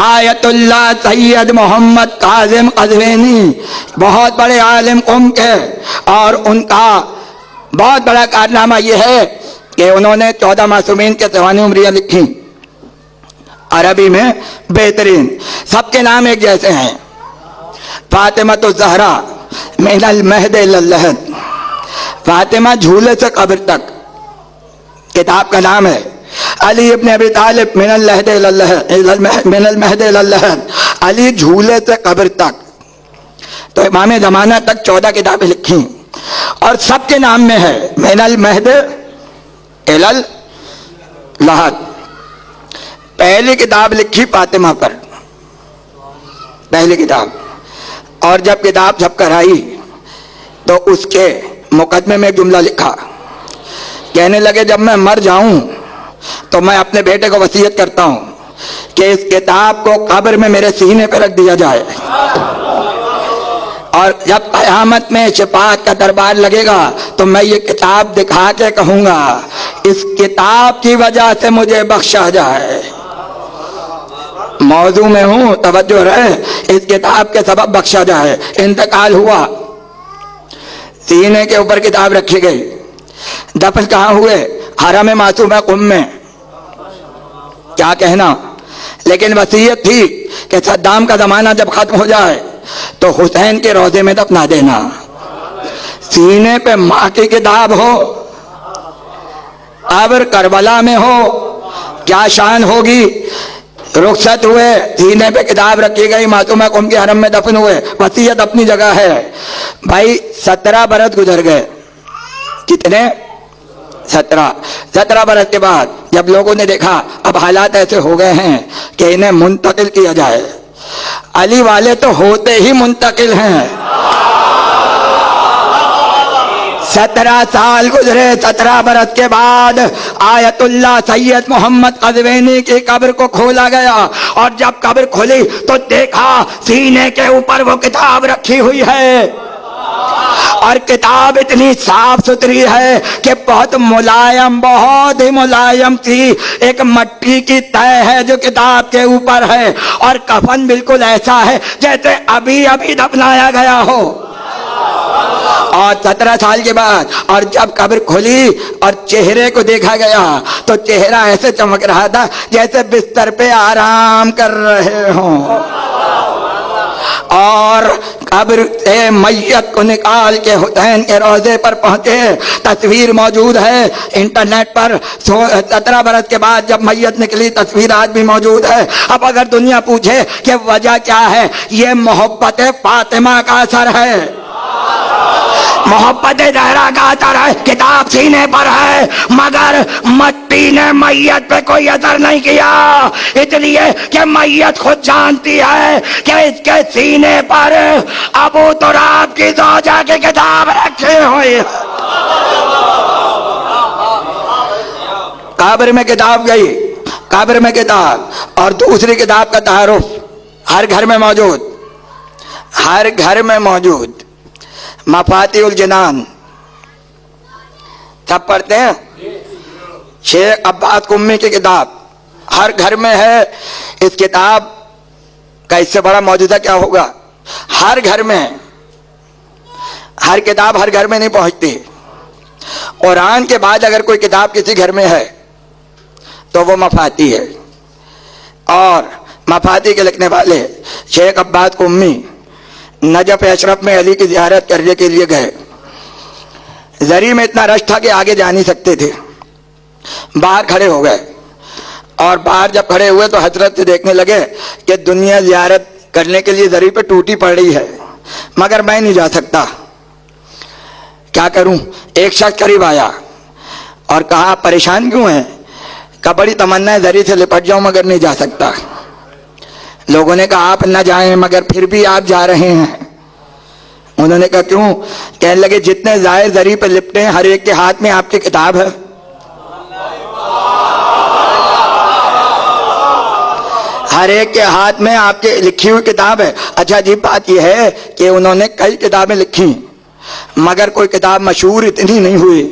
Ayatollah Syed Mohammad Qasim क़ज़वीनी बहुत बड़े आलिम क़ौम के, और उनका बहुत बड़ा कारनामा यह है कि उन्होंने 14 मासूमीन के दीवानी उमरियाँ लिखी, अरबी में बेहतरीन। सबके नाम एक जैसे हैं। फातिमा ज़हरा मिनल महद इलल लहद, फातिमा झूले से कब्र तक किताब का नाम है। अली इब्न अबी तालिब मिनल महद इलल लहद, अली झूले से कब्र तक। तो इमाम ज़माना तक 14 किताबें लिखी और सबके नाम में है मिनल महद इलल लहद। पहली किताब लिखी फातिमा पर, पहली किताब। और जब किताब छप कर आई तो उसके मुकदमे में एक जुमला लिखा, कहने लगे जब मैं मर जाऊं तो मैं अपने बेटे को वसीयत करता हूं कि इस किताब को कब्र में मेरे सीने पर रख दिया जाए, और जब क़यामत में शफ़ाअत का दरबार लगेगा तो मैं ये किताब दिखा के कहूंगा इस किताब की वजह से मुझे बख्शा जाए। मौजू में हूं, तवज्जो रहे, इस किताब के सबब बख्शा जाए। इंतकाल हुआ, सीने के ऊपर किताब रखी गई। दफन कहाँ हुए? हरम मासूमा क़ुम में। क्या कहना, लेकिन वसीयत थी कि सद्दाम का जमाना जब खत्म हो जाए तो हुसैन के रोजे में दफना देना। सीने पे माँ की किताब हो, कब्र करबला में हो, क्या शान होगी। रुखसत हुए, सीने पे किताब रखी गई, मासूमा क़ौम के हरम में दफन हुए। वसीयत अपनी जगह है। भाई 17 बरस गुजर गए। कितने? 17 बरस के बाद जब लोगों ने देखा अब हालात ऐसे हो गए हैं कि इन्हें मुंतकिल किया जाए, अली वाले तो होते ही मुंतकिल हैं। 17 साल गुजरे। 17 बरस के बाद आयतुल्लाह सैयद मोहम्मद क़ज़वीनी की कब्र को खोला गया, और जब कब्र खोली तो देखा सीने के ऊपर वो किताब रखी हुई है, और किताब इतनी साफ सुथरी है कि बहुत मुलायम, बहुत ही मुलायम सी एक मट्टी की तय है जो किताब के ऊपर है, और कफन बिल्कुल ऐसा है जैसे अभी अभी दफनाया गया हो। और 17 साल के बाद और जब कब्र खुली और चेहरे को देखा गया तो चेहरा ऐसे चमक रहा था जैसे बिस्तर पे आराम कर रहे हों। और कब्र से मैयत को निकाल के हुसैन के रोजे पर पहुंचे। तस्वीर मौजूद है इंटरनेट पर। 17 बरस के बाद जब मैयत निकली, तस्वीर आज भी मौजूद है। अब अगर दुनिया पूछे कि वजह क्या है, ये मोहब्बत फातिमा का असर है, मोहब्बत ज़हरा का असर है। किताब सीने पर है मगर मट्टी ने मैयत पे कोई असर नहीं किया, इसलिए कि मैयत खुद जानती है कि इसके सीने पर अबू तुराब की ज़ौजा की किताब रखी हुई। कब्र में किताब गई, कब्र में किताब, और दूसरी किताब का तारुफ हर घर में मौजूद, हर घर में मौजूद। मफातिहुल जिनान सब पढ़ते हैं। शेख अब्बास कुम्मी की किताब हर घर में है। इस किताब का इससे बड़ा मौजूदा क्या होगा। हर घर में, हर किताब हर घर में नहीं पहुंचती। कुरान के बाद अगर कोई किताब किसी घर में है तो वो मफाती है। और मफाती के लिखने वाले शेख अब्बास कुम्मी नजफ अशरफ में अली की ज़ियारत करने के लिए गए। जरी में इतना रश था कि आगे जा नहीं सकते थे, बाहर खड़े हो गए। और बाहर जब खड़े हुए तो हजरत से देखने लगे कि दुनिया ज़ियारत करने के लिए जरी पे टूटी पड़ रही है, मगर मैं नहीं जा सकता, क्या करूं। एक शख्स करीब आया और कहा परेशान क्यों हैं? का बड़ी तमन्ना है जरी से लिपट जाऊं मगर नहीं जा सकता। लोगों ने कहा आप न जाएं मगर फिर भी आप जा रहे हैं। उन्होंने कहा क्यों? कहने लगे जितने जाए जरी पे लिपटे हैं हर एक के हाथ में आपकी किताब है। हर एक के हाथ में आपके लिखी हुई किताब है। अच्छा अजीब बात यह है कि उन्होंने कई किताबें लिखी मगर कोई किताब मशहूर इतनी नहीं हुई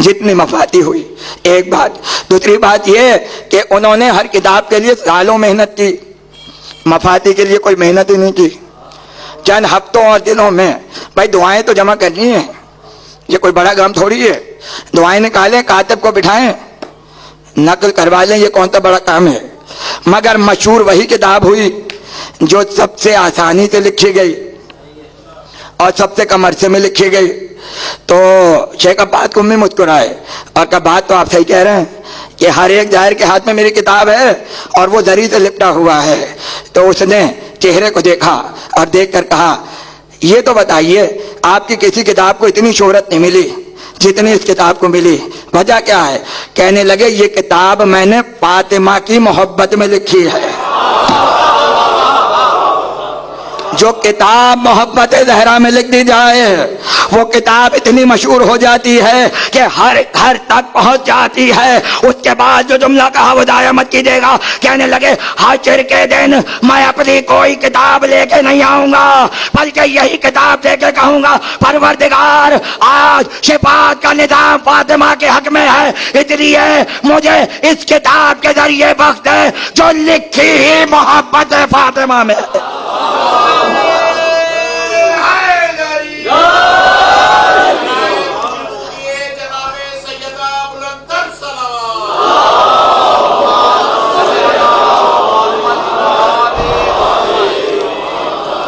जितनी मफाती हुई। एक बात। दूसरी बात यह कि उन्होंने हर किताब के लिए सालों मेहनत की। मफाती के लिए कोई मेहनत ही नहीं की, चंद हफ्तों और दिनों में भाई दुआएं तो जमा करनी है, ये कोई बड़ा काम थोड़ी है। दुआएं निकालें, कातिब को बिठाएं, नकल करवा लें, ये कौन सा बड़ा काम है। मगर मशहूर वही किताब हुई जो सबसे आसानी से लिखी गई और सबसे कम अरसे में लिखी गई। तो शेख अब्बास कुम्मी मुस्कुराए और कहा बात तो आप सही कह रहे हैं कि हर एक जाहिर के हाथ में मेरी किताब है और वो जरी से लिपटा हुआ है। तो उसने चेहरे को देखा और देखकर कहा ये तो बताइए आपकी किसी किताब को इतनी शोहरत नहीं मिली जितनी इस किताब को मिली, वजह क्या है। कहने लगे ये किताब मैंने फातिमा की मोहब्बत में लिखी है। जो किताब मोहब्बत ज़हरा में लिख दी जाए वो किताब इतनी मशहूर हो जाती है कि हर घर तक पहुंच जाती है। उसके बाद जो जुमला कहा वो दाया मत कीजिएगा। कहने लगे हश्र के दिन मैं अपनी कोई किताब लेके नहीं आऊंगा बल्कि यही किताब लेके कहूंगा परवरदिगार आज शिफात का निजाम फातिमा के हक में है, इसलिए मुझे इस किताब के जरिए बख्श दे जो लिखी ही मोहब्बत फातिमा में है।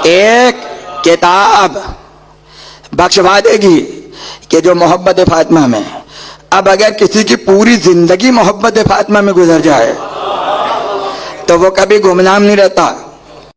एक किताब बख्शवा देगी कि जो मोहब्बत फातिमा में। अब अगर किसी की पूरी जिंदगी मोहब्बत फातिमा में गुजर जाए तो वो कभी गुमनाम नहीं रहता।